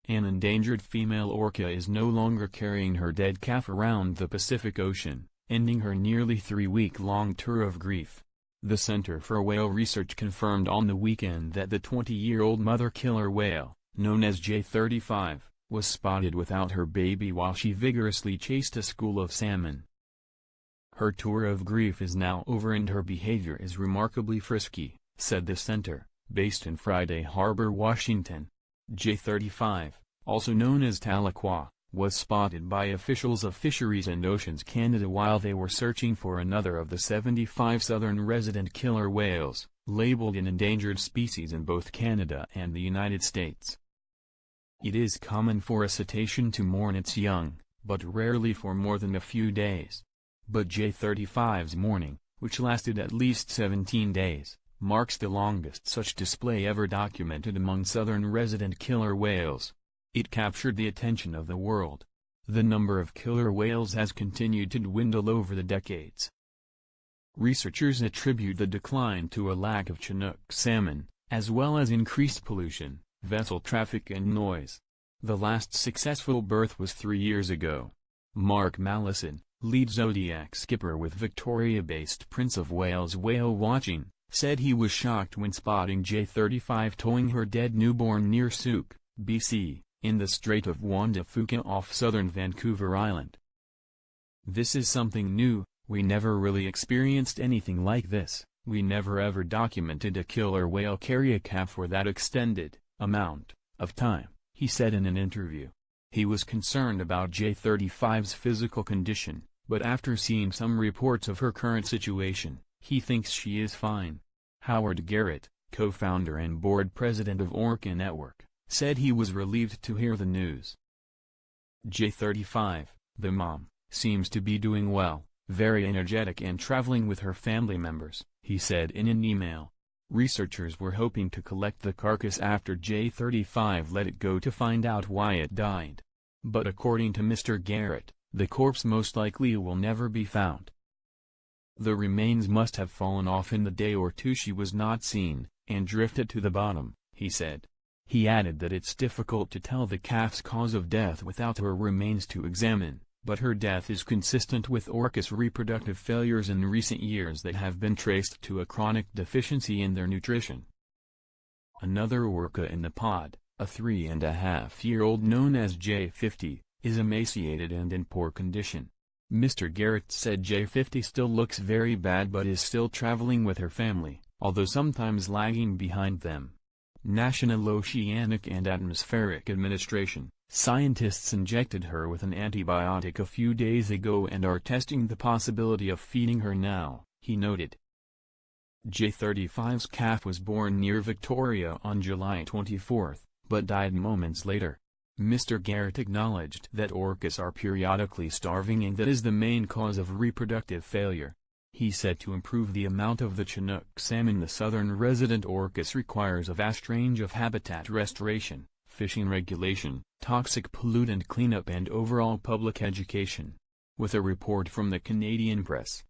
An endangered female orca is no longer carrying her dead calf around the Pacific Ocean, ending her nearly 3-week-long tour of grief. The Center for Whale Research confirmed on the weekend that the 20-year-old mother killer whale, known as J35, was spotted without her baby while she vigorously chased a school of salmon. Her tour of grief is now over and her behavior is remarkably frisky, said the center, based in Friday Harbor, Washington. J35, also known as Tahlequah, was spotted by officials of Fisheries and Oceans Canada while they were searching for another of the 75 southern resident killer whales, labeled an endangered species in both Canada and the United States. It is common for a cetacean to mourn its young, but rarely for more than a few days. But J35's mourning, which lasted at least 17 days, marks the longest such display ever documented among southern resident killer whales. It captured the attention of the world. The number of killer whales has continued to dwindle over the decades. Researchers attribute the decline to a lack of Chinook salmon, as well as increased pollution, vessel traffic and noise. The last successful berth was 3 years ago. Mark Mallison, lead Zodiac skipper with Victoria-based Prince of Wales Whale Watching, said he was shocked when spotting J35 towing her dead newborn near Souk, BC, in the Strait of Juan de Fuca off southern Vancouver Island. "This is something new, we never really experienced anything like this, we never ever documented a killer whale carry a calf for that extended amount of time," he said in an interview. He was concerned about J35's physical condition, but after seeing some reports of her current situation, he thinks she is fine. Howard Garrett, co-founder and board president of Orca Network, said he was relieved to hear the news. J35, the mom, seems to be doing well, very energetic and traveling with her family members, he said in an email. Researchers were hoping to collect the carcass after J35 let it go to find out why it died. But according to Mr. Garrett, the corpse most likely will never be found. The remains must have fallen off in the day or two she was not seen, and drifted to the bottom, he said. He added that it's difficult to tell the calf's cause of death without her remains to examine, but her death is consistent with orcas' reproductive failures in recent years that have been traced to a chronic deficiency in their nutrition. Another orca in the pod, a 3.5-year-old known as J50, is emaciated and in poor condition. Mr. Garrett said J50 still looks very bad but is still traveling with her family, although sometimes lagging behind them. National Oceanic and Atmospheric Administration, scientists injected her with an antibiotic a few days ago and are testing the possibility of feeding her now, he noted. J35's calf was born near Victoria on July 24, but died moments later. Mr. Garrett acknowledged that orcas are periodically starving and that is the main cause of reproductive failure. He said to improve the amount of the Chinook salmon the southern resident orcas requires a vast range of habitat restoration, fishing regulation, toxic pollutant cleanup and overall public education. With a report from the Canadian Press.